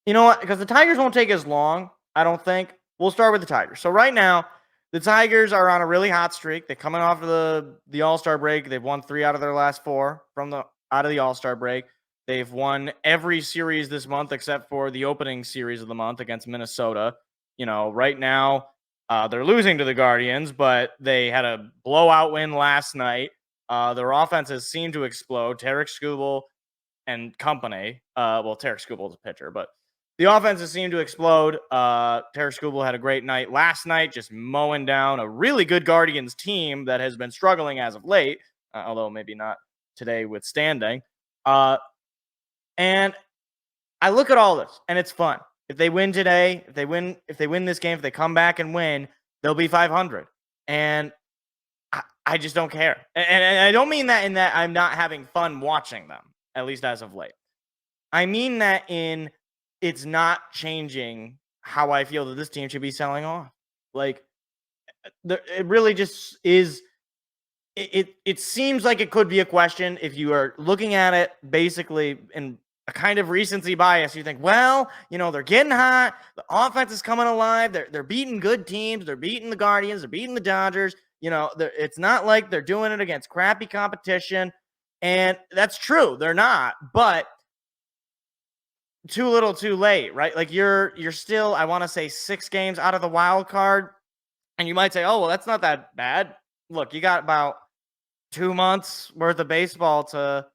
You know what? Because the Tigers won't take as long, I don't think. We'll start with the Tigers. So right now, the Tigers are on a really hot streak. They're coming off of the All-Star break. They've won 3 out of their last 4 from the out of the All-Star break. They've won every series this month except for the opening series of the month against Minnesota. Right now, they're losing to the Guardians, but they had a blowout win last night. Their offenses seem to explode. Tarek Skubal and company. Tarek Skubal is a pitcher, but the offenses seem to explode. Tarek Skubal had a great night last night, just mowing down a really good Guardians team that has been struggling as of late, although maybe not today withstanding. And I look at all this, and it's fun. If they win today, if they win this game, if they come back and win, they'll be 500. And I just don't care. And I don't mean that in that I'm not having fun watching them, at least as of late. I mean that in it's not changing how I feel that this team should be selling off. Like, it really just is. It seems like it could be a question if you are looking at it basically in a kind of recency bias. You think, well, they're getting hot. The offense is coming alive. They're beating good teams. They're beating the Guardians. They're beating the Dodgers. It's not like they're doing it against crappy competition. And that's true. They're not. But too little, too late, right? Like you're still, I want to say 6 games out of the wild card. And you might say, oh, well, that's not that bad. Look, you got about 2 months worth of baseball to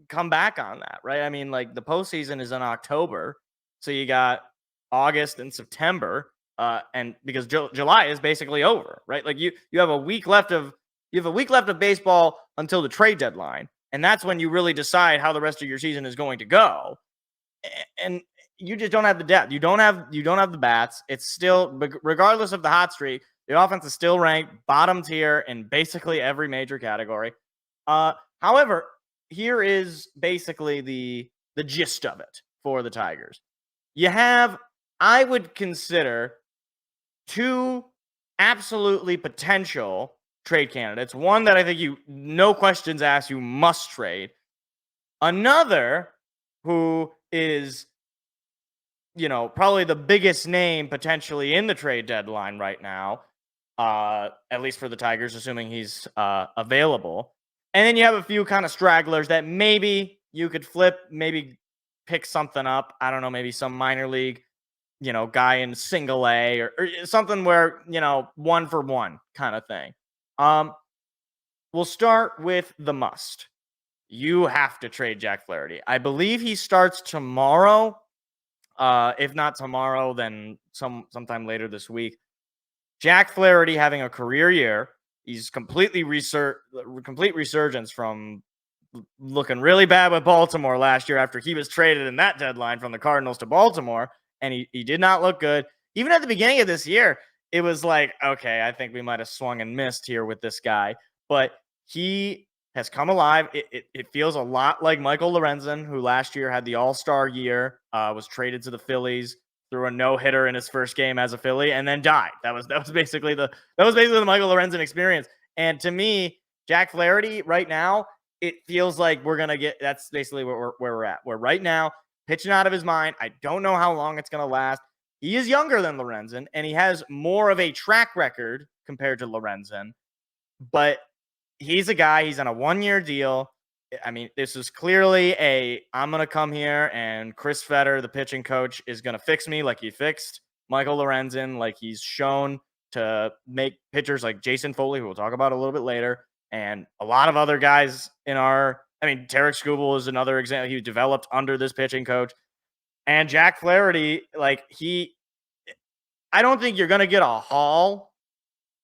come back on that, right? I mean, like the postseason is in October. So you got August and September. And because July is basically over, right? Like you have a week left of baseball until the trade deadline. And that's when you really decide how the rest of your season is going to go. And you just don't have the depth. You don't have the bats. It's still, regardless of the hot streak, the offense is still ranked bottom tier in basically every major category. However, here is basically the gist of it for the Tigers. You have, I would consider, 2 absolutely potential trade candidates. One that I think you, no questions asked, you must trade. Another who is, probably the biggest name potentially in the trade deadline right now, at least for the Tigers, assuming he's available. And then you have a few kind of stragglers that maybe you could flip, maybe pick something up. I don't know, maybe some minor league, guy in single A or something where, 1 for 1 kind of thing. We'll start with the must. You have to trade Jack Flaherty. I believe he starts tomorrow. If not tomorrow, then sometime later this week. Jack Flaherty having a career year. He's complete resurgence from looking really bad with Baltimore last year after he was traded in that deadline from the Cardinals to Baltimore, and he did not look good. Even at the beginning of this year, it was like, okay, I think we might have swung and missed here with this guy. But he has come alive. It feels a lot like Michael Lorenzen, who last year had the All-Star year, was traded to the Phillies, threw a no-hitter in his first game as a Philly, and then died. That was basically the Michael Lorenzen experience. And to me, Jack Flaherty right now, it feels like we're gonna get. That's basically where we're at. We're right now pitching out of his mind. I don't know how long it's gonna last. He is younger than Lorenzen, and he has more of a track record compared to Lorenzen. But he's a guy. He's on a 1-year deal. I mean, this is clearly I'm going to come here and Chris Fetter, the pitching coach, is going to fix me like he fixed Michael Lorenzen, like he's shown to make pitchers like Jason Foley, who we'll talk about a little bit later, and a lot of other guys Tarek Skubal is another example. He developed under this pitching coach. And Jack Flaherty, I don't think you're going to get a haul,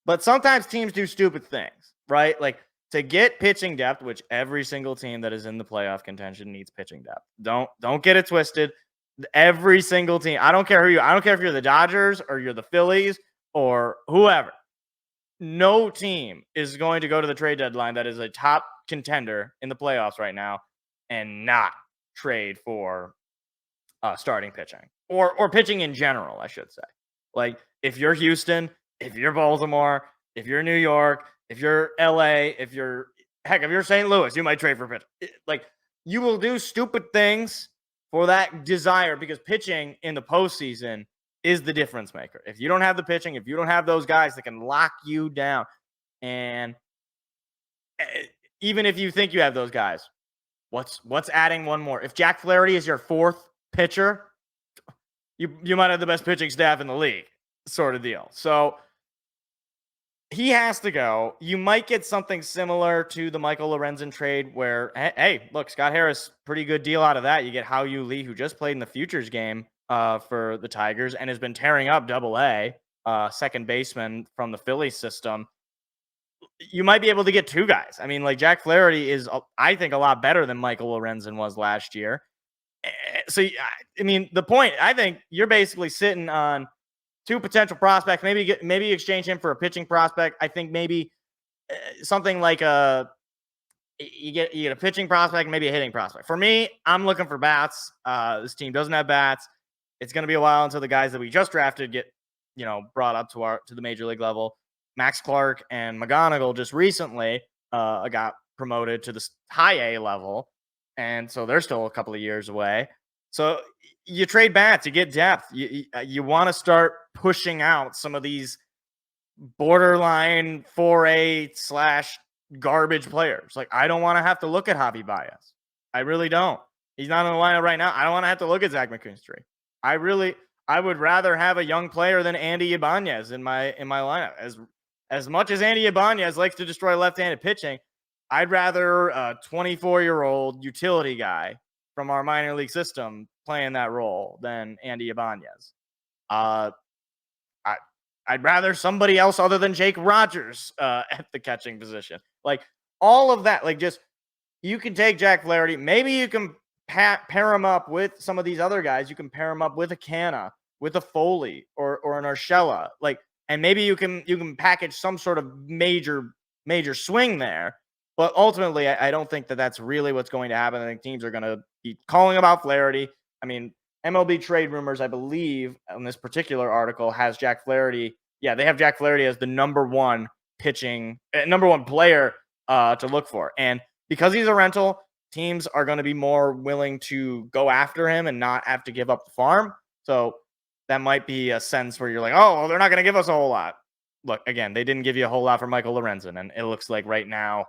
but sometimes teams do stupid things, right? Like, to get pitching depth, which every single team that is in the playoff contention needs pitching depth. Don't get it twisted. Every single team. I don't care if you're the Dodgers or you're the Phillies or whoever. No team is going to go to the trade deadline that is a top contender in the playoffs right now and not trade for starting pitching or pitching in general, I should say. Like, if you're Houston, if you're Baltimore, if you're New York, if you're LA, if you're St. Louis, you might trade for pitch. Like, you will do stupid things for that desire, because pitching in the postseason is the difference maker. If you don't have the pitching, if you don't have those guys that can lock you down, and even if you think you have those guys, what's adding one more? If Jack Flaherty is your fourth pitcher, you might have the best pitching staff in the league, sort of deal. So he has to go. You might get something similar to the Michael Lorenzen trade where, hey, look, Scott Harris, pretty good deal out of that. You get Hao-Yu Lee, who just played in the Futures game for the Tigers and has been tearing up Double-A, second baseman from the Phillies system. You might be able to get two guys. I mean, like Jack Flaherty is, I think, a lot better than Michael Lorenzen was last year. So, I mean, the point, I think you're basically sitting on two potential prospects. Maybe exchange him for a pitching prospect. I think maybe something like you get a pitching prospect, maybe a hitting prospect. For me, I'm looking for bats. This team doesn't have bats. It's going to be a while until the guys that we just drafted get, brought up to the major league level. Max Clark and McGonigal just recently got promoted to the high A level, and so they're still a couple of years away. So you trade bats, you get depth. You want to start pushing out some of these borderline 4A / garbage players. Like, I don't want to have to look at Javi Baez. I really don't. He's not in the lineup right now. I don't want to have to look at Zach McKinstry. I would rather have a young player than Andy Ibanez in my lineup. As much as Andy Ibanez likes to destroy left-handed pitching, I'd rather a 24-year-old utility guy from our minor league system playing that role than Andy Ibanez. I'd rather somebody else other than Jake Rogers at the catching position. Like, all of that, like, just, you can take Jack Flaherty. Maybe you can pair him up with some of these other guys. You can pair him up with a Canna, with a Foley, or an Urshela. Like, and maybe you can package some sort of major swing there. But ultimately, I don't think that that's really what's going to happen. I think teams are going to be calling about Flaherty. I mean, MLB Trade Rumors, I believe, on this particular article, has Jack Flaherty. Yeah, they have Jack Flaherty as the number one player to look for. And because he's a rental, teams are going to be more willing to go after him and not have to give up the farm. So that might be a sense where you're like, oh, well, they're not going to give us a whole lot. Look, again, they didn't give you a whole lot for Michael Lorenzen, and it looks like right now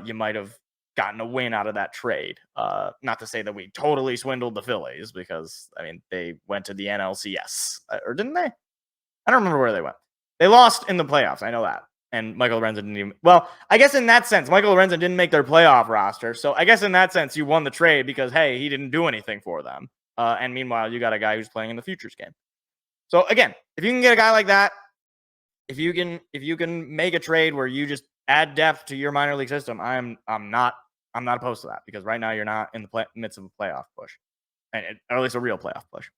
you might have gotten a win out of that trade. Not to say that we totally swindled the Phillies, because, I mean, they went to the NLCS. Or didn't they? I don't remember where they went. They lost in the playoffs. I know that. And Michael Lorenzen didn't even... Well, I guess in that sense, Michael Lorenzen didn't make their playoff roster. So I guess in that sense, you won the trade because, hey, he didn't do anything for them. And meanwhile, you got a guy who's playing in the futures game. So again, if you can get a guy like that, if you can make a trade where you just add depth to your minor league system, I'm not opposed to that, because right now you're not in the midst of a playoff push, or at least a real playoff push.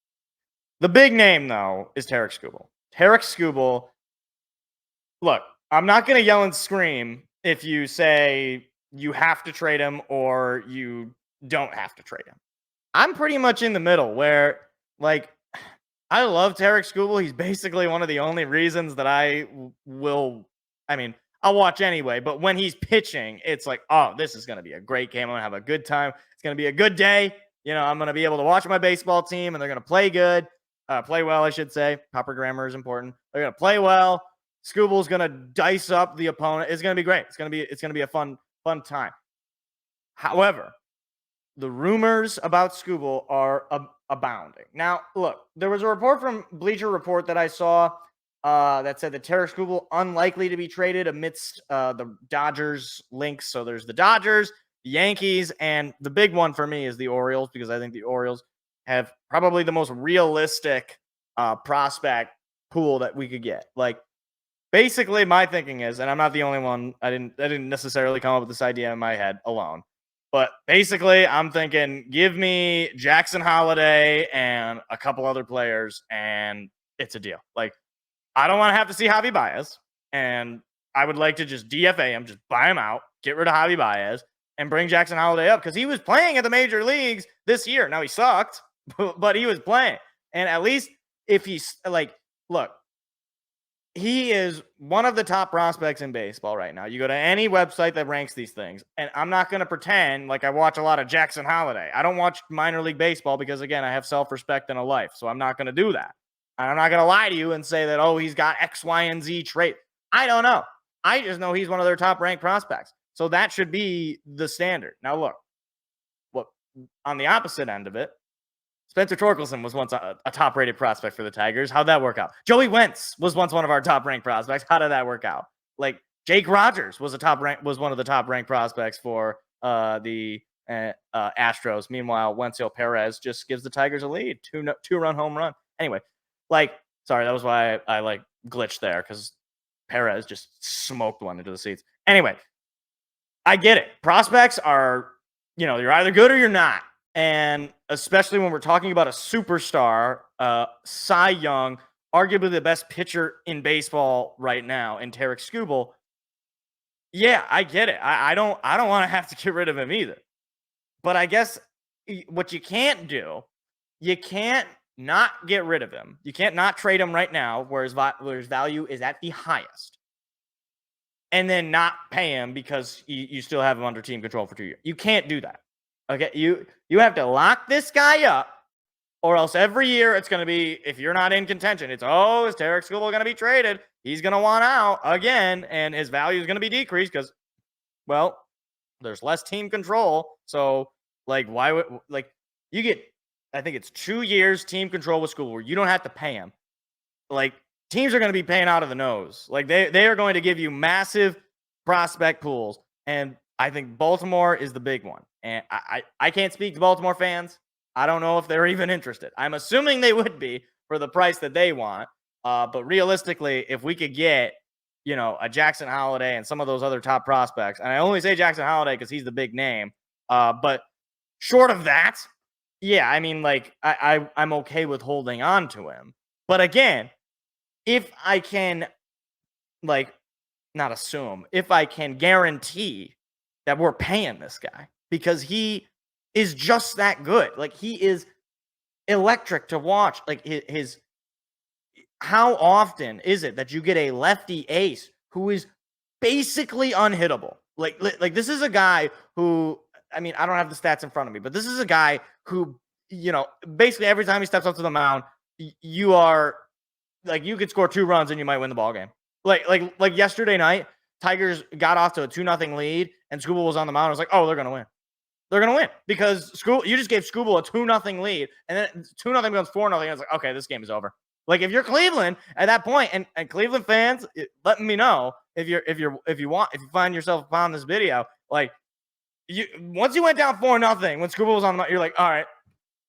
The big name, though, is Tarik Skubal. Tarik Skubal. Look, I'm not going to yell and scream if you say you have to trade him or you don't have to trade him. I'm pretty much in the middle where, like, I love Tarik Skubal. He's basically one of the only reasons that I'll watch anyway. But when he's pitching, it's like, oh, this is going to be a great game. I'm going to have a good time. It's going to be a good day. I'm going to be able to watch my baseball team, and they're going to play good. Play well, I should say. Proper grammar is important. They're going to play well. Skubal's going to dice up the opponent. It's going to be great. It's going to be a fun time. However, the rumors about Skubal are abounding. Now, look, there was a report from Bleacher Report that I saw that said that Tarik Skubal unlikely to be traded amidst the Dodgers links. So there's the Dodgers, the Yankees, and the big one for me is the Orioles, because I think the Orioles have probably the most realistic prospect pool that we could get. Like, basically, my thinking is, and I'm not the only one, I didn't necessarily come up with this idea in my head alone, but basically, I'm thinking, give me Jackson Holliday and a couple other players, and it's a deal. Like, I don't want to have to see Javi Baez, and I would like to just DFA him, just buy him out, get rid of Javi Baez, and bring Jackson Holliday up, because he was playing at the major leagues this year. Now, he sucked, but he was playing. And at least if he's, like, look, he is one of the top prospects in baseball right now. You go to any website that ranks these things, and I'm not going to pretend like I watch a lot of Jackson Holiday. I don't watch minor league baseball because, again, I have self-respect and a life, so I'm not going to do that. And I'm not going to lie to you and say that, oh, he's got X, Y, and Z trait. I don't know. I just know he's one of their top-ranked prospects. So that should be the standard. Now, look, on the opposite end of it, Spencer Torkelson was once a top-rated prospect for the Tigers. How'd that work out? Joey Wentz was once one of our top-ranked prospects. How did that work out? Like Jake Rogers was one of the top-ranked prospects for the Astros. Meanwhile, Wenzel Perez just gives the Tigers a lead, two-run home run. Anyway, sorry, that was why I glitched there because Perez just smoked one into the seats. Anyway, I get it. Prospects are, you're either good or you're not. And especially when we're talking about a superstar, Cy Young, arguably the best pitcher in baseball right now, in Tarek Skubal. Yeah, I get it. I don't want to have to get rid of him either. But I guess what you can't do, you can't not get rid of him. You can't not trade him right now, where his value is at the highest, and then not pay him because you still have him under team control for 2 years. You can't do that. Okay, you have to lock this guy up, or else every year it's going to be, if you're not in contention, it's, is Tarek Skubal going to be traded? He's going to want out again, and his value is going to be decreased because, well, there's less team control. So, why would, you get, I think it's 2 years team control with Skubal where you don't have to pay him. Teams are going to be paying out of the nose. They are going to give you massive prospect pools, and I think Baltimore is the big one. And I can't speak to Baltimore fans. I don't know if they're even interested. I'm assuming they would be for the price that they want. But realistically, if we could get, a Jackson Holiday and some of those other top prospects, and I only say Jackson Holiday because he's the big name. But short of that, yeah, I mean, I'm okay with holding on to him. But again, if I can, not assume, if I can guarantee that we're paying this guy because he is just that good. He is electric to watch. How often is it that you get a lefty ace who is basically unhittable? This is a guy who, I mean, I don't have the stats in front of me, but this is a guy who, basically every time he steps up to the mound, you are you could score 2 runs and you might win the ball game. Like yesterday night, Tigers got off to a 2-0 lead, and Skubal was on the mound. I was like, they're gonna win. They're gonna win because you just gave Skubal a 2-0 lead, and then 2-0 becomes 4-0. I was like, okay, this game is over. If you're Cleveland at that point, and Cleveland fans, let me know if you find yourself upon this video, once you went down 4-0 when Skubal was on the mound, you're like, all right,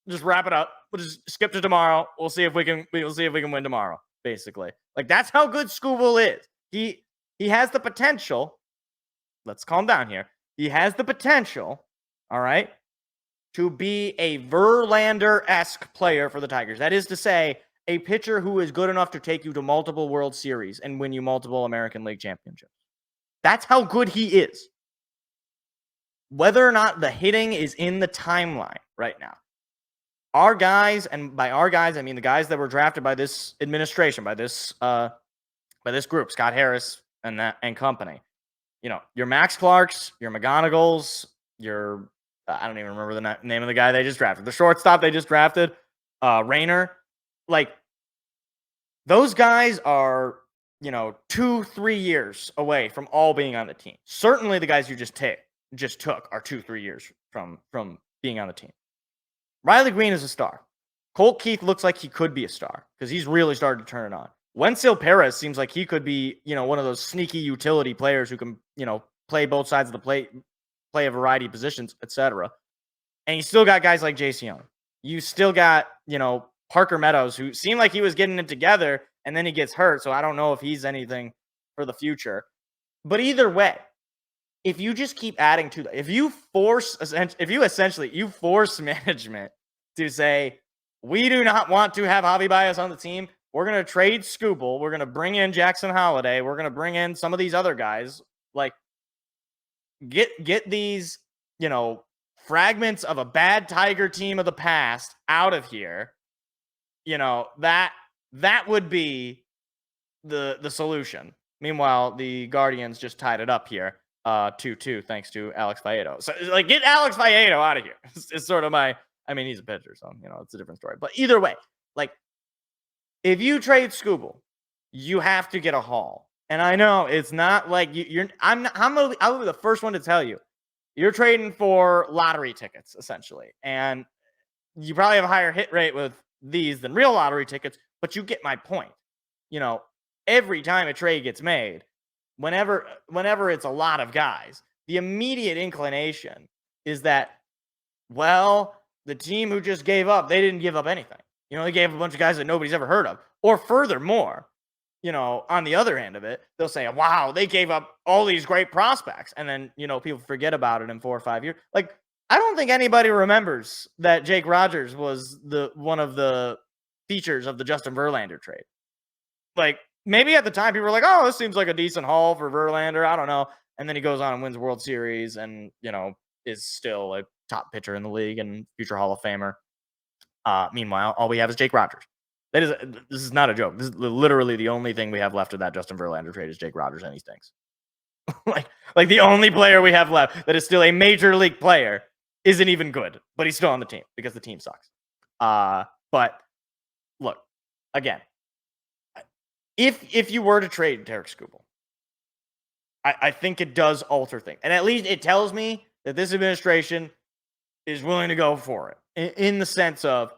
just wrap it up. We'll just skip to tomorrow. We'll see if we can win tomorrow. Basically, that's how good Skubal is. He has the potential. Let's calm down here. He has the potential, all right, to be a Verlander-esque player for the Tigers. That is to say, a pitcher who is good enough to take you to multiple World Series and win you multiple American League championships. That's how good he is. Whether or not the hitting is in the timeline right now. Our guys, and by our guys, I mean the guys that were drafted by this administration, by this group, Scott Harris and company. Your Max Clarks, your McGonagalls, your I don't even remember the name of the guy they just drafted. The shortstop they just drafted, Rayner. Those guys are 2-3 years away from all being on the team. Certainly, the guys you just took are 2-3 years from being on the team. Riley Green is a star. Colt Keith looks like he could be a star because he's really started to turn it on. Wenzel Perez seems like he could be, one of those sneaky utility players who can, play both sides of the plate, play a variety of positions, etc. And you still got guys like Jace Young. You still got, Parker Meadows, who seemed like he was getting it together, and then he gets hurt. So I don't know if he's anything for the future. But either way, if you just keep adding to that, if you force management to say, we do not want to have Javi Baez on the team, we're going to trade Skubal, we're going to bring in Jackson Holiday, we're going to bring in some of these other guys, get these, fragments of a bad Tiger team of the past out of here, that would be the solution. Meanwhile, the Guardians just tied it up here, 2-2, thanks to Alex Faedo. So, like, get Alex Faedo out of here. It's sort of my. I mean, he's a pitcher, so it's a different story. But either way, like, if you trade Scooble, you have to get a haul. And I know it's not like you're. I'll be the first one to tell you, you're trading for lottery tickets essentially, and you probably have a higher hit rate with these than real lottery tickets. But you get my point. You know, every time a trade gets made, whenever it's a lot of guys, the immediate inclination is that, well, the team who just gave up, they didn't give up anything. They gave a bunch of guys that nobody's ever heard of. Or furthermore, on the other end of it, they'll say, wow, they gave up all these great prospects. And then, people forget about it in 4 or 5 years. Like, I don't think anybody remembers that Jake Rogers was one of the features of the Justin Verlander trade. Like, maybe at the time people were like, oh, this seems like a decent haul for Verlander. I don't know. And then he goes on and wins World Series and, is still a top pitcher in the league and future Hall of Famer. Meanwhile, all we have is Jake Rogers. This is not a joke. This is literally the only thing we have left of that Justin Verlander trade is Jake Rogers, and he stinks. like the only player we have left that is still a major league player isn't even good, but he's still on the team because the team sucks. But look, again, if you were to trade Derek Skubal, I think it does alter things, and at least it tells me that this administration is willing to go for it in the sense of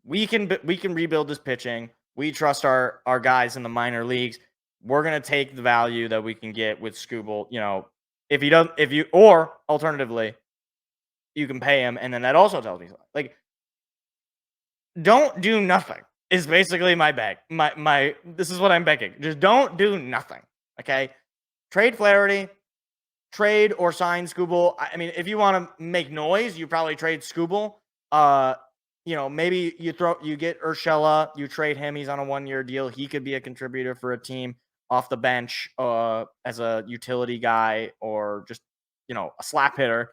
we can rebuild this pitching. We trust our guys in the minor leagues. We're gonna take the value that we can get with Skubal. Or alternatively, you can pay him, and then that also tells me something. Like, don't do nothing is basically my beg. This is what I'm begging. Just don't do nothing. Okay, trade Flaherty. Trade or sign Skubal. I mean, if you want to make noise, you probably trade Skubal. Maybe you get Urshela, you trade him. He's on a 1-year deal. He could be a contributor for a team off the bench as a utility guy or just, a slap hitter,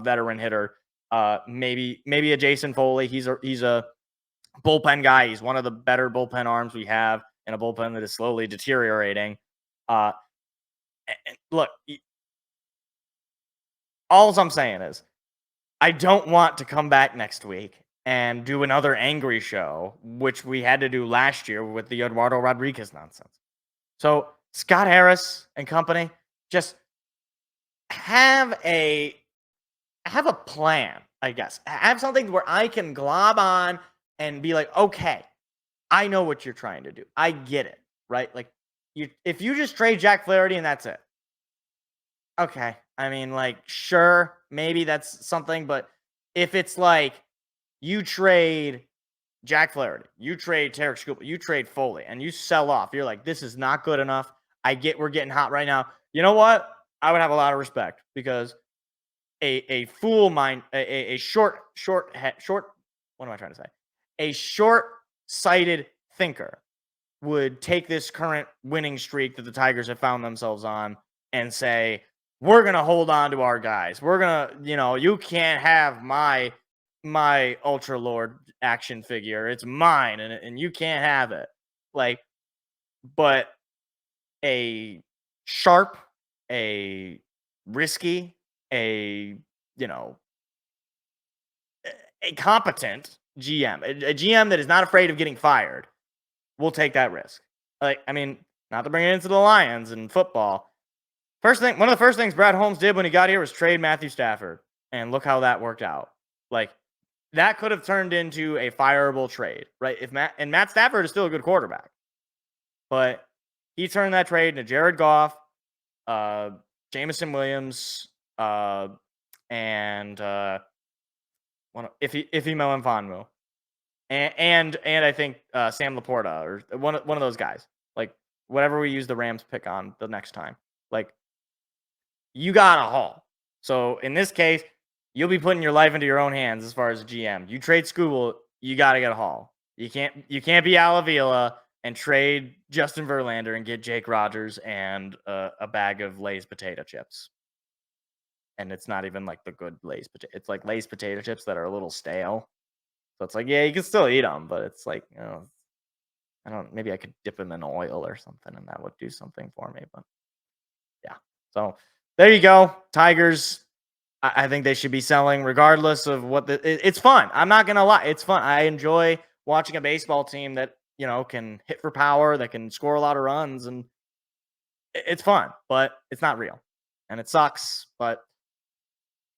veteran hitter. Maybe a Jason Foley. He's a bullpen guy. He's one of the better bullpen arms we have in a bullpen that is slowly deteriorating. Look, all I'm saying is I don't want to come back next week and do another angry show, which we had to do last year with the Eduardo Rodriguez nonsense. So Scott Harris and company, just have a plan, I guess. Have something where I can glob on and be like, okay, I know what you're trying to do. I get it, right? Like, if you just trade Jack Flaherty and that's it. Okay. I mean, like, sure, maybe that's something, but if it's like you trade Jack Flaherty, you trade Tarek Skubal, you trade Foley, and you sell off, you're like, this is not good enough. We're getting hot right now. You know what? I would have a lot of respect because a fool mind, a short, what am I trying to say? A short-sighted thinker would take this current winning streak that the Tigers have found themselves on and say, we're going to hold on to our guys. We're going to, you can't have my Ultra Lord action figure. It's mine and you can't have it. Like, but a sharp, a risky, a competent GM, a GM that is not afraid of getting fired will take that risk. Like, I mean, not to bring it into the Lions and football. One of the first things Brad Holmes did when he got here was trade Matthew Stafford. And look how that worked out. Like, that could have turned into a fireable trade, right? Matt Stafford is still a good quarterback. But he turned that trade into Jared Goff, Jameson Williams, and Ife Melifonwu. And I think Sam Laporta or one of those guys. Like, whatever we use the Rams pick on the next time. Like, you got a haul. So in this case, you'll be putting your life into your own hands as far as a GM. You trade Skubal, you got to get a haul. You can't be Alavila and trade Justin Verlander and get Jake Rogers and a bag of Lay's potato chips. And it's not even like the good Lay's potato. It's like Lay's potato chips that are a little stale. So it's like, yeah, you can still eat them, but it's like, Maybe I could dip them in oil or something, and that would do something for me. But yeah, so there you go, Tigers. I think they should be selling regardless of what it's fun. I'm not gonna lie, it's fun. I enjoy watching a baseball team that can hit for power, that can score a lot of runs, and it's fun. But it's not real, and it sucks. But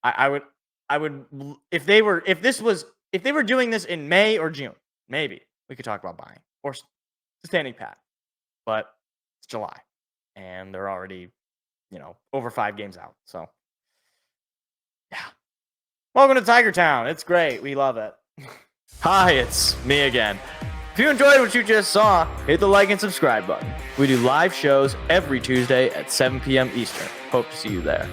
I would if they were doing this in May or June, maybe we could talk about buying or standing pat. But it's July, and they're already over 5 games out. So yeah. Welcome to Tiger Town. It's great. We love it. Hi, it's me again. If you enjoyed what you just saw, hit the like and subscribe button. We do live shows every Tuesday at 7 p.m. Eastern. Hope to see you there.